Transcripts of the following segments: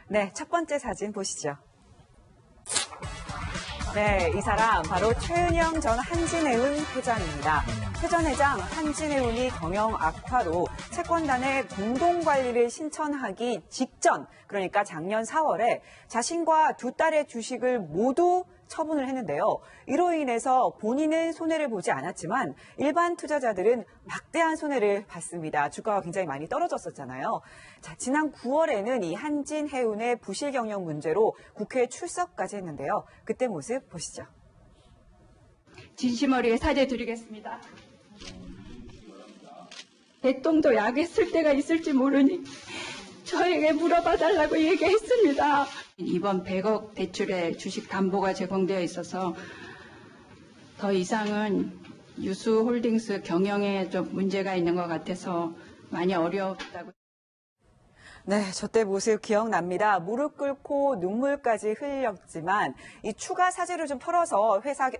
네, 첫 번째 사진 보시죠. 네, 이 사람 바로 최은영 전 한진해운 회장입니다. 최 전 회장 한진해운이 경영 악화로 채권단의 공동관리를 신청하기 직전, 그러니까 작년 4월에 자신과 두 딸의 주식을 모두 처분을 했는데요. 이로 인해서 본인은 손해를 보지 않았지만 일반 투자자들은 막대한 손해를 봤습니다. 주가가 굉장히 많이 떨어졌었잖아요. 자, 지난 9월에는 이 한진해운의 부실 경영 문제로 국회에 출석까지 했는데요. 그때 모습 보시죠. 진심 어리게 사죄드리겠습니다. 대통도 약했을 때가 있을지 모르니 저에게 물어봐 달라고 얘기했습니다. 이번 100억 대출에 주식 담보가 제공되어 있어서 더 이상은 유수홀딩스 경영에 좀 문제가 있는 것 같아서 많이 어려웠다고. 네, 저 때 모습 기억납니다. 무릎 꿇고 눈물까지 흘렸지만 이 추가 사재를 좀 털어서 회사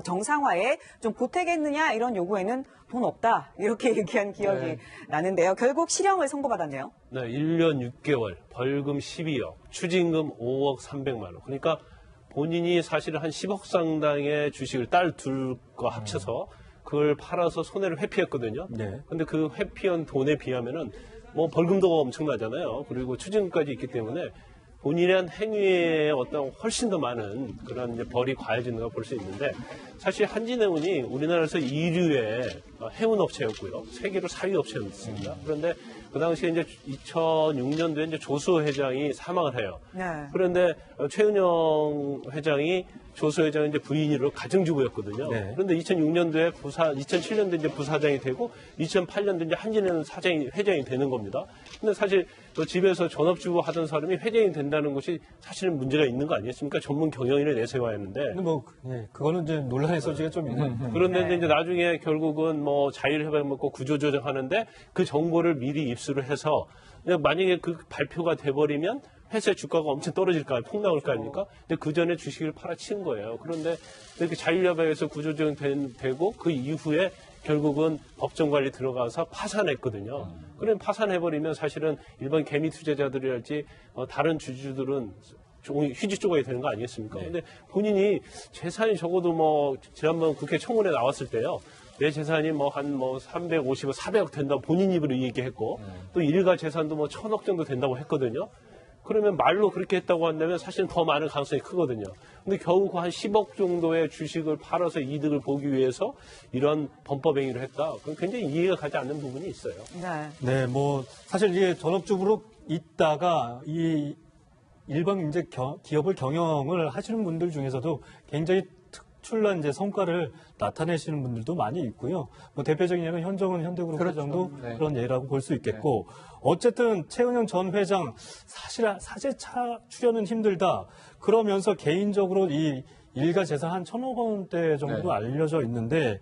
정상화에 좀 보태겠느냐 이런 요구에는 돈 없다 이렇게 얘기한 기억이 나는데요. 결국 실형을 선고받았네요. 네, 1년 6개월, 벌금 12억, 추징금 5억 300만 원. 그러니까 본인이 사실은 한 10억 상당의 주식을 딸 둘과 합쳐서 그걸 팔아서 손해를 회피했거든요. 네. 근데 그 회피한 돈에 비하면은 뭐 벌금도 엄청나잖아요. 그리고 추징금까지 있기 때문에 본인의 한 행위에 어떤 훨씬 더 많은 그런 이제 벌이 가해진다고 볼 수 있는데 사실 한진해운이 우리나라에서 2류의 해운 업체였고요. 세계로 4위 업체였습니다. 그런데 그 당시에 이제 2006년도에 이제 조수 회장이 사망을 해요. 네. 그런데 최은영 회장이 조수 회장의 이제 부인으로 가정주부였거든요. 네. 그런데 2006년도에 2007년도에 이제 부사장이 되고 2008년도에 이제 한진해운 회장이 되는 겁니다. 근데 사실 집에서 전업주부 하던 사람이 회장이 된다는 것이 사실은 문제가 있는 거 아니겠습니까? 전문 경영인을 내세워야 하는데. 뭐, 그거는 이제 논란의 소지가 좀 있는. 그런데 이제 나중에 결국은 뭐 자율협약 먹고 구조조정하는데 그 정보를 미리 입수를 해서 만약에 그 발표가 돼버리면 회사의 주가가 엄청 떨어질 거 아니에요. 폭락할 거 아닙니까? 근데 그 전에 주식을 팔아치운 거예요. 그런데 이렇게 자율협약에서 구조조정 되고 그 이후에 결국은 법정관리 들어가서 파산했거든요. 그러면 파산해버리면 사실은 일반 개미 투자자들이랄지 다른 주주들은 휴지 조각이 되는 거 아니겠습니까? 근데 본인이 재산이 적어도 뭐 지난번 국회 청문회 나왔을 때요. 내 재산이 뭐 한 350억, 400억 된다고 본인 입으로 얘기했고 또 일가 재산도 뭐 1000억 정도 된다고 했거든요. 그러면 말로 그렇게 했다고 한다면 사실은 더 많은 가능성이 크거든요. 근데 겨우 한 10억 정도의 주식을 팔아서 이득을 보기 위해서 이런 범법 행위를 했다. 그건 굉장히 이해가 가지 않는 부분이 있어요. 네, 뭐 사실 이게 전업주부로 있다가 이 일반 이제 기업을 경영을 하시는 분들 중에서도 굉장히 특출난 이제 성과를 나타내시는 분들도 많이 있고요. 뭐 대표적인 예는 현정은 현대그룹 회장도 그런 예라고 볼 수 있겠고, 어쨌든 최은영 전 회장 사실 사재 출연은 힘들다. 그러면서 개인적으로 이 일가 재산 한 1,000억 원대 정도 알려져 있는데,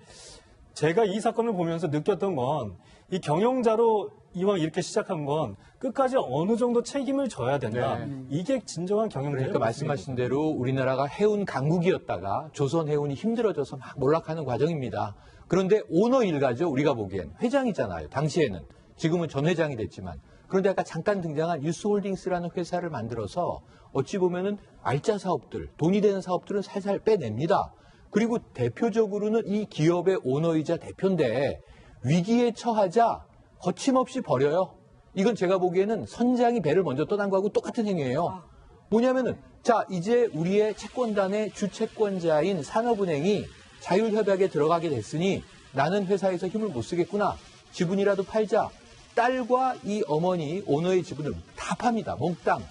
제가 이 사건을 보면서 느꼈던 건 이 경영자로 이왕 이렇게 시작한 건 끝까지 어느 정도 책임을 져야 된다. 이게 진정한 경영자예요. 그러니까 말씀하신 대로 우리나라가 해운 강국이었다가 조선해운이 힘들어져서 막 몰락하는 과정입니다. 그런데 오너 일가죠. 우리가 보기엔 회장이잖아요. 당시에는. 지금은 전 회장이 됐지만. 그런데 아까 잠깐 등장한 유스홀딩스라는 회사를 만들어서 어찌 보면은 알짜 사업들, 돈이 되는 사업들은 살살 빼냅니다. 그리고 대표적으로는 이 기업의 오너이자 대표인데 위기에 처하자 거침없이 버려요. 이건 제가 보기에는 선장이 배를 먼저 떠난 거하고 똑같은 행위예요. 뭐냐면은 자 이제 우리의 채권단의 주채권자인 산업은행이 자율협약에 들어가게 됐으니 나는 회사에서 힘을 못 쓰겠구나. 지분이라도 팔자. 딸과 이 어머니 오너의 지분을 다 팝니다. 몽땅.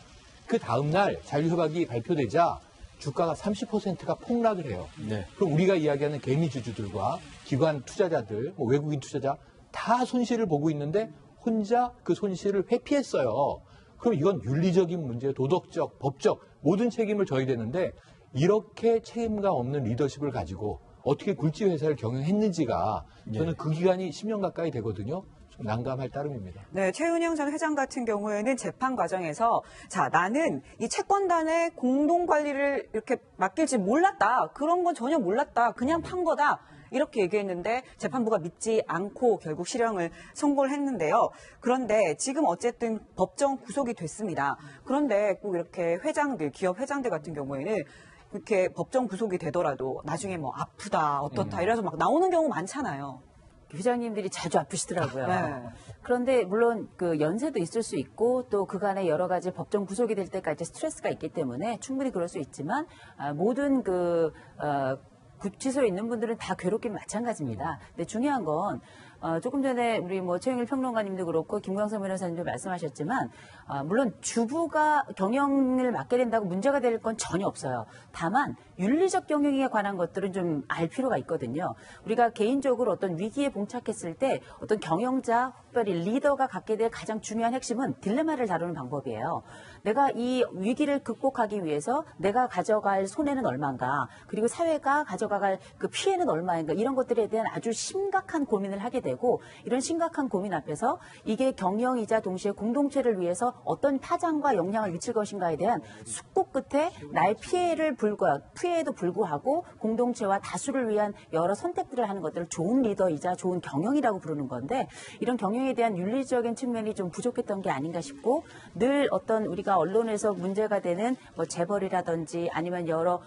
그 다음날 자율협약이 발표되자 주가가 30%가 폭락을 해요. 그럼 우리가 이야기하는 개미주주들과 기관 투자자들, 뭐 외국인 투자자 다 손실을 보고 있는데 혼자 그 손실을 회피했어요. 그럼 이건 윤리적인 문제, 도덕적, 법적 모든 책임을 져야 되는데 이렇게 책임감 없는 리더십을 가지고 어떻게 굴지 회사를 경영했는지가 저는 그 기간이 10년 가까이 되거든요. 좀 난감할 따름입니다. 네, 최은영 전 회장 같은 경우에는 재판 과정에서 자 나는 이 채권단의 공동 관리를 이렇게 맡길지 몰랐다. 그런 건 전혀 몰랐다. 그냥 판 거다. 이렇게 얘기했는데 재판부가 믿지 않고 결국 실형을 선고를 했는데요. 그런데 지금 어쨌든 법정 구속이 됐습니다. 그런데 꼭 이렇게 회장들, 기업 회장들 같은 경우에는 이렇게 법정 구속이 되더라도 나중에 뭐 아프다, 어떻다 이래서 막 나오는 경우 많잖아요. 회장님들이 자주 아프시더라고요. 네. 그런데 물론 그 연세도 있을 수 있고 또 그간에 여러 가지 법정 구속이 될 때까지 스트레스가 있기 때문에 충분히 그럴 수 있지만 모든 구치소에 있는 분들은 다 괴롭긴 마찬가지입니다. 근데 중요한 건 조금 전에 우리 뭐 최영일 평론가님도 그렇고 김광석 변호사님도 말씀하셨지만 물론 주부가 경영을 맡게 된다고 문제가 될 건 전혀 없어요. 다만 윤리적 경영에 관한 것들은 좀 알 필요가 있거든요. 우리가 개인적으로 어떤 위기에 봉착했을 때 어떤 경영자, 특별히 리더가 갖게 될 가장 중요한 핵심은 딜레마를 다루는 방법이에요. 내가 이 위기를 극복하기 위해서 내가 가져갈 손해는 얼마인가, 그리고 사회가 가져갈 그 피해는 얼마인가, 이런 것들에 대한 아주 심각한 고민을 하게 되고, 이런 심각한 고민 앞에서 이게 경영이자 동시에 공동체를 위해서 어떤 파장과 영향을 미칠 것인가에 대한 숙고 끝에 나의 피해에도 불구하고 공동체와 다수를 위한 여러 선택들을 하는 것들을 좋은 리더이자 좋은 경영이라고 부르는 건데, 이런 경영에 대한 윤리적인 측면이 좀 부족했던 게 아닌가 싶고, 늘 어떤 우리가 언론에서 문제가 되는 뭐 재벌이라든지 아니면 여러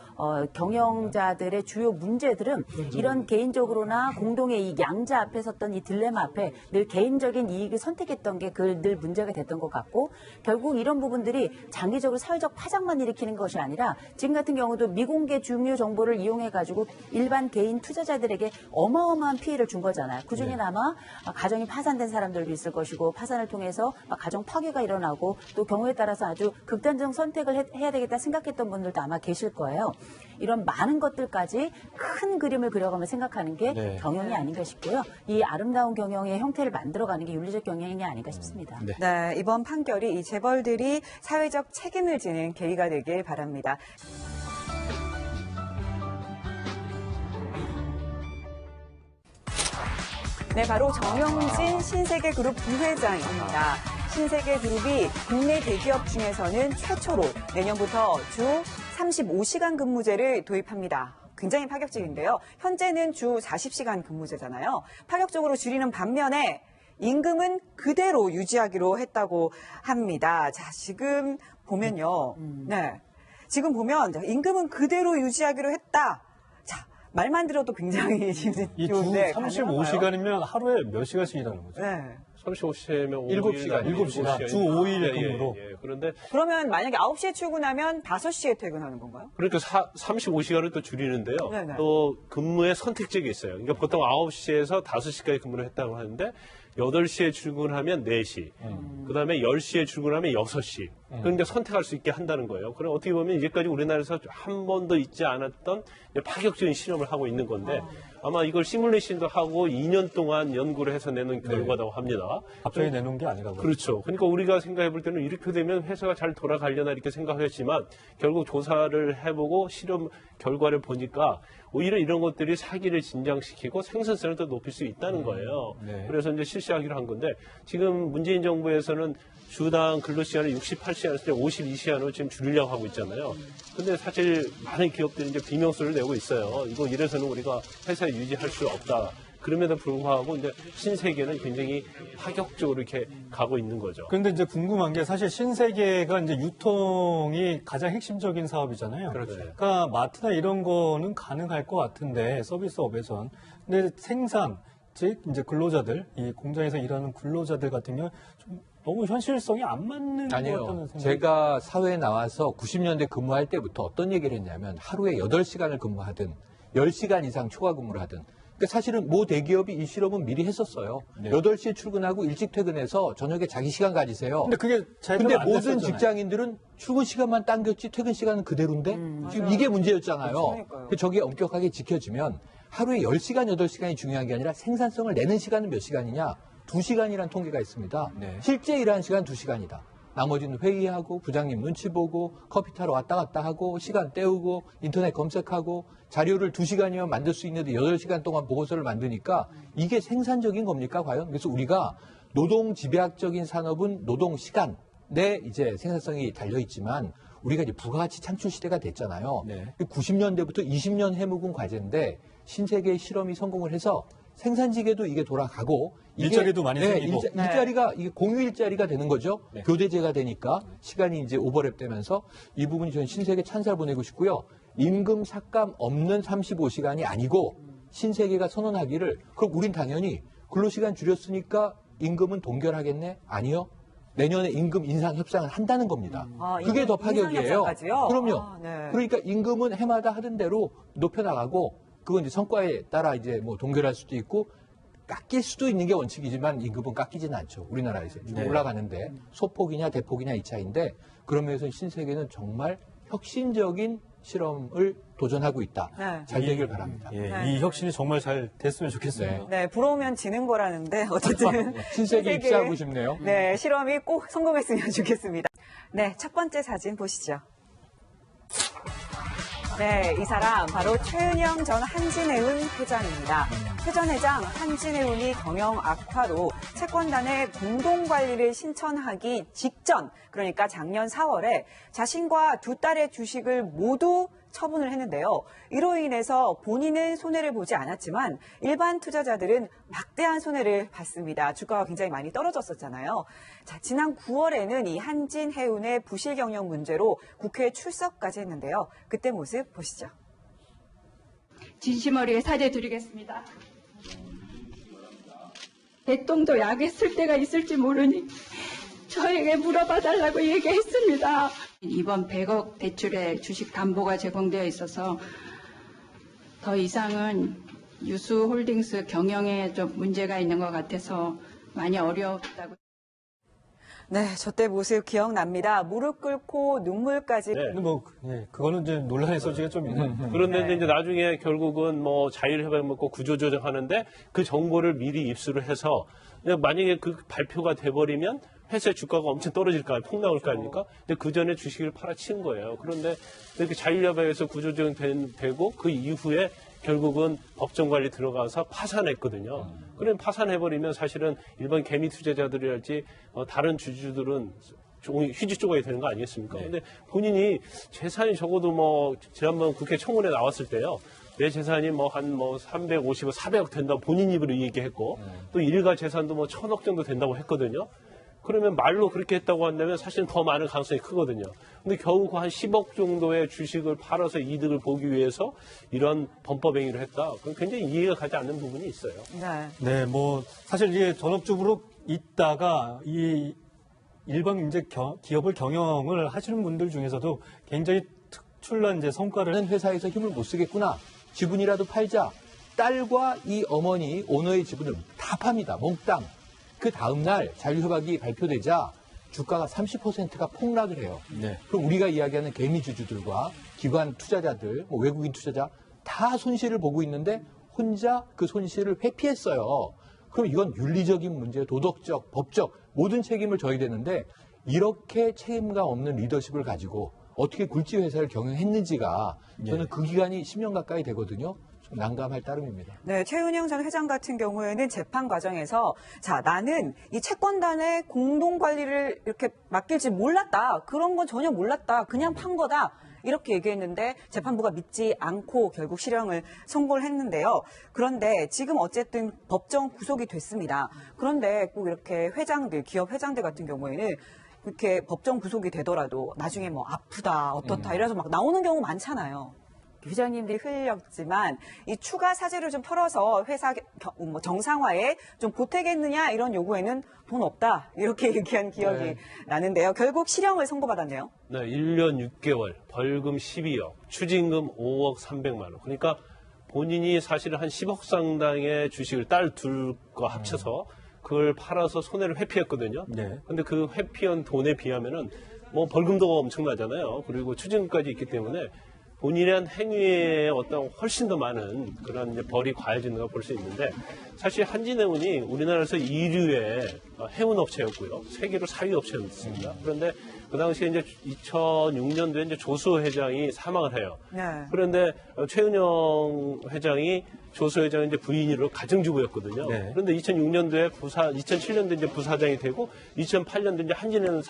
경영자들의 주요 문제들은 이런 개인적으로나 공동의 이익, 양자 앞에 섰던 이 딜레마 앞에 늘 개인적인 이익을 선택했던 게 늘 문제가 됐던 것 같고, 결국 이런 부분들이 장기적으로 사회적 파장만 일으키는 것이 아니라 지금 같은 경우도 미공개 중요 정보를 이용해가지고 일반 개인 투자자들에게 어마어마한 피해를 준 거잖아요. 그중에 아마 가정이 파산된 사람들도 있을 것이고, 파산을 통해서 가정 파괴가 일어나고, 또 경우에 따라서 아주 극단적 선택을 해야 되겠다 생각했던 분들도 아마 계실 거예요. 이런 많은 것들까지 큰 그림을 그려가며 생각하는 게 경영이 아닌가 싶고요. 이 아름다운 경영의 형태를 만들어가는 게 윤리적 경영이 아닌가 싶습니다. 네, 이번 판결이 이 재벌들이 사회적 책임을 지는 계기가 되길 바랍니다. 네, 바로 정영진 신세계그룹 부회장입니다. 신세계그룹이 국내 대기업 중에서는 최초로 내년부터 주 35시간 근무제를 도입합니다. 굉장히 파격적인데요. 현재는 주 40시간 근무제잖아요. 파격적으로 줄이는 반면에 임금은 그대로 유지하기로 했다고 합니다. 자, 지금 보면요. 네. 지금 보면 임금은 그대로 유지하기로 했다. 자, 말만 들어도 굉장히 이 주 좋은데 35시간이면 하루에 몇 시간씩 일하는 거죠? 네. 35시면 7시간, 7시간. 주 5일 근무로. 그런데 그러면 만약에 9시에 출근하면 5시에 퇴근하는 건가요? 그러니까 35시간을 또 줄이는데요. 네네. 또 근무의 선택적이 있어요. 그러니까 보통 9시에서 5시까지 근무를 했다고 하는데 8시에 출근하면 4시, 그다음에 10시에 출근하면 6시. 그런데 선택할 수 있게 한다는 거예요. 그럼 어떻게 보면 이제까지 우리나라에서 한 번도 있지 않았던 파격적인 실험을 하고 있는 건데 아마 이걸 시뮬레이션도 하고 2년 동안 연구를 해서 내는 결과라고 합니다. 갑자기 내놓은 게 아니라고요. 그렇죠. 그러니까 우리가 생각해 볼 때는 이렇게 되면 회사가 잘 돌아가려나 이렇게 생각했지만 결국 조사를 해보고 실험 결과를 보니까 오히려 이런 것들이 사기를 진정시키고 생산성을 더 높일 수 있다는 거예요. 그래서 이제 실시하기로 한 건데 지금 문재인 정부에서는 주당 근로시간을 68시간에서 52시간으로 지금 줄이려고 하고 있잖아요. 근데 사실 많은 기업들이 이제 비명소리를 내고 있어요. 이래서는 우리가 회사에 유지할 수 없다. 그럼에도 불구하고 이제 신세계는 굉장히 파격적으로 이렇게 가고 있는 거죠. 그런데 이제 궁금한 게 사실 신세계가 이제 유통이 가장 핵심적인 사업이잖아요. 그렇죠. 그러니까 마트나 이런 거는 가능할 것 같은데 서비스업에선. 근데 생산, 즉 이제 근로자들, 이 공장에서 일하는 근로자들 같은 경우 좀 너무 현실성이 안 맞는 것 아니요. 같다는 생각이. 제가 사회에 나와서 90년대 근무할 때부터 어떤 얘기를 했냐면 하루에 8시간을 근무하든 10시간 이상 초과 근무를 하든 그러니까 사실은 모 대기업이 이 실험은 미리 했었어요. 8시에 출근하고 일찍 퇴근해서 저녁에 자기 시간 가지세요. 근데 그게 근데 모든 직장인들은 출근 시간만 당겼지 퇴근 시간은 그대로인데 지금 이게 문제였잖아요. 그러니까요. 그 저게 엄격하게 지켜지면 하루에 10시간, 8시간이 중요한 게 아니라 생산성을 내는 시간은 몇 시간이냐? 2시간이라는 통계가 있습니다. 실제 일하는 시간 2시간이다. 나머지는 회의하고 부장님 눈치 보고 커피 타러 왔다 갔다 하고 시간 때우고 인터넷 검색하고 자료를 2시간이면 만들 수 있는데 8시간 동안 보고서를 만드니까 이게 생산적인 겁니까 과연? 그래서 우리가 노동 집약적인 산업은 노동 시간 내 이제 생산성이 달려있지만 우리가 이제 부가가치 창출 시대가 됐잖아요. 네. 90년대부터 20년 해묵은 과제인데 신세계 실험이 성공을 해서 생산직에도 이게 돌아가고 일자리도 많이 생기고. 일자리가 이게 공유 일자리가 되는 거죠. 네. 교대제가 되니까 시간이 이제 오버랩되면서 이 부분이 저는 신세계 찬사를 보내고 싶고요. 임금 삭감 없는 35시간이 아니고 신세계가 선언하기를 그럼 우린 당연히 근로시간 줄였으니까 임금은 동결하겠네? 아니요. 내년에 임금 인상 협상을 한다는 겁니다. 그게 더 파격이에요. 협상까지요? 그럼요. 네. 그러니까 임금은 해마다 하던 대로 높여나가고 그건 이제 성과에 따라 이제 뭐 동결할 수도 있고 깎일 수도 있는 게 원칙이지만 임금은 깎이지는 않죠. 우리나라에서 네. 올라가는데 소폭이냐 대폭이냐 이 차이인데 그런 면에서 신세계는 정말 혁신적인 실험을 도전하고 있다. 네. 잘 되길 바랍니다. 예, 네. 이 혁신이 정말 잘 됐으면 좋겠습니다. 네, 부러우면 지는 거라는데 어쨌든 신세계 입사하고 싶네요. 네, 실험이 꼭 성공했으면 좋겠습니다. 네, 첫 번째 사진 보시죠. 네, 이 사람 바로 최은영 전 한진해운 회장입니다. 회전 회장 한진해운이 경영 악화로 채권단의 공동관리를 신청하기 직전, 그러니까 작년 4월에 자신과 두 딸의 주식을 모두 처분을 했는데요. 이로 인해서 본인은 손해를 보지 않았지만 일반 투자자들은 막대한 손해를 봤습니다. 주가가 굉장히 많이 떨어졌었잖아요. 자, 지난 9월에는 이 한진해운의 부실 경영 문제로 국회에 출석까지 했는데요. 그때 모습 보시죠. 진심 어리게 사죄드리겠습니다. 개똥도 약에 쓸 때가 있을지 모르니 저에게 물어봐 달라고 얘기했습니다. 이번 100억 대출에 주식 담보가 제공되어 있어서 더 이상은 유수홀딩스 경영에 좀 문제가 있는 것 같아서 많이 어렵다고. 네, 저 때 모습 기억납니다. 무릎 꿇고 눈물까지. 네. 근데 뭐, 예, 그거는 이제 논란의 소지가 좀 있는. 그런데 이제 나중에 결국은 뭐 자율협약 먹고 구조조정하는데 그 정보를 미리 입수를 해서 만약에 그 발표가 돼버리면 회사의 주가가 엄청 떨어질 거 아니에요. 폭락할 거 아닙니까? 근데 그 전에 주식을 팔아친 거예요. 그런데 이렇게 자율협약에서 구조조정 되고 그 이후에 결국은 법정관리 들어가서 파산했거든요. 그럼 파산해버리면 사실은 일반 개미 투자자들이랄지 다른 주주들은 휴지 조각이 되는 거 아니겠습니까? 근데 본인이 재산이 적어도 뭐 지난번 국회 청문회 나왔을 때요. 내 재산이 뭐 한 350억, 400억 된다고 본인 입으로 얘기했고 또 일가 재산도 뭐 1000억 정도 된다고 했거든요. 그러면 말로 그렇게 했다고 한다면 사실은 더 많은 가능성이 크거든요. 근데 겨우 한 10억 정도의 주식을 팔아서 이득을 보기 위해서 이런 범법 행위를 했다. 그럼 굉장히 이해가 가지 않는 부분이 있어요. 네. 네, 뭐, 사실 이제 전업주부로 있다가 이 일반 이제 기업을 경영을 하시는 분들 중에서도 굉장히 특출난 이제 성과를 나는 회사에서 힘을 못 쓰겠구나. 지분이라도 팔자. 딸과 이 어머니 오너의 지분을 다 팝니다. 몽땅. 그 다음날 자율협약이 발표되자 주가가 30%가 폭락을 해요. 네. 그럼 우리가 이야기하는 개미주주들과 기관 투자자들, 뭐 외국인 투자자 다 손실을 보고 있는데 혼자 그 손실을 회피했어요. 그럼 이건 윤리적인 문제, 도덕적, 법적 모든 책임을 져야 되는데 이렇게 책임감 없는 리더십을 가지고 어떻게 굴지 회사를 경영했는지가 저는 그 기간이 10년 가까이 되거든요. 좀 난감할 따름입니다. 네, 최은영 전 회장 같은 경우에는 재판 과정에서 자, 나는 이 채권단의 공동 관리를 이렇게 맡길 줄 몰랐다. 그런 건 전혀 몰랐다. 그냥 판 거다. 이렇게 얘기했는데 재판부가 믿지 않고 결국 실형을 선고를 했는데요. 그런데 지금 어쨌든 법정 구속이 됐습니다. 그런데 꼭 이렇게 회장들, 기업 회장들 같은 경우에는 이렇게 법정 구속이 되더라도 나중에 뭐 아프다, 어떻다 이래서 막 나오는 경우 많잖아요. 회장님들이 흘렸지만 이 추가 사재를 좀 털어서 회사 정상화에 좀 보태겠느냐 이런 요구에는 돈 없다 이렇게 얘기한 기억이 나는데요. 결국 실형을 선고받았네요. 네, 1년 6개월, 벌금 12억, 추징금 5억 300만 원. 그러니까 본인이 사실은 한 10억 상당의 주식을 딸 둘과 합쳐서 그걸 팔아서 손해를 회피했거든요. 네. 근데 그 회피한 돈에 비하면은 뭐 벌금도 엄청나잖아요. 그리고 추징금까지 있기 때문에 본인의 한 행위에 어떤 훨씬 더 많은 그런 이제 벌이 가해진다고 볼 수 있는데 사실 한진해운이 우리나라에서 2류의 해운 업체였고요. 세계로 4위 업체였습니다. 그런데 그 당시에 이제 2006년도에 이제 조수 회장이 사망을 해요. 네. 그런데 최은영 회장이 조수 회장은 이제 부인으로 가정주부였거든요. 네. 그런데 2006년도에 2007년도에 이제 부사장이 되고 2008년도에 이제 한진해운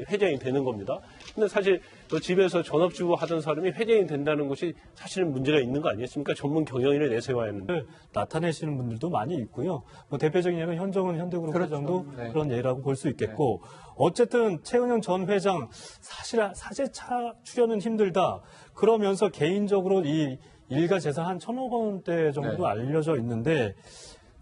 회장이 되는 겁니다. 근데 사실 또 집에서 전업주부 하던 사람이 회장이 된다는 것이 사실은 문제가 있는 거 아니겠습니까? 전문 경영인을 내세워야 하는데. 나타내시는 분들도 많이 있고요. 뭐 대표적인 예는 현정은 현대그룹 그렇죠. 회장도 네. 그런 예라고 볼 수 있겠고 어쨌든 최은영 전 회장 사실 사재차 출연은 힘들다. 그러면서 개인적으로 이 일가 재산 한 1,000억 원대 정도 네. 알려져 있는데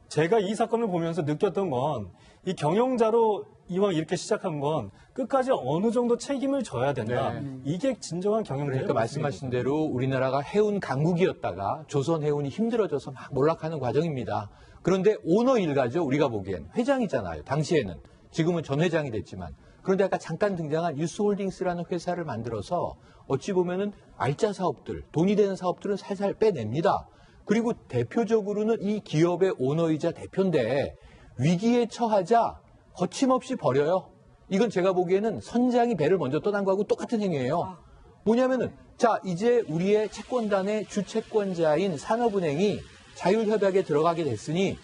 제가 이 사건을 보면서 느꼈던 건 이 경영자로 이왕 이렇게 시작한 건 끝까지 어느 정도 책임을 져야 된다. 네. 이게 진정한 경영자의 그러니까 말씀하신 대로 우리나라가 해운 강국이었다가 조선 해운이 힘들어져서 막 몰락하는 과정입니다. 그런데 오너 일가죠. 우리가 보기엔 회장이잖아요. 당시에는. 지금은 전 회장이 됐지만. 그런데 아까 잠깐 등장한 유스홀딩스라는 회사를 만들어서 어찌 보면은 알짜 사업들, 돈이 되는 사업들은 살살 빼냅니다. 그리고 대표적으로는 이 기업의 오너이자 대표인데 위기에 처하자 거침없이 버려요. 이건 제가 보기에는 선장이 배를 먼저 떠난 거하고 똑같은 행위예요. 뭐냐면은 자 이제 우리의 채권단의 주채권자인 산업은행이 자율협약에 들어가게 됐으니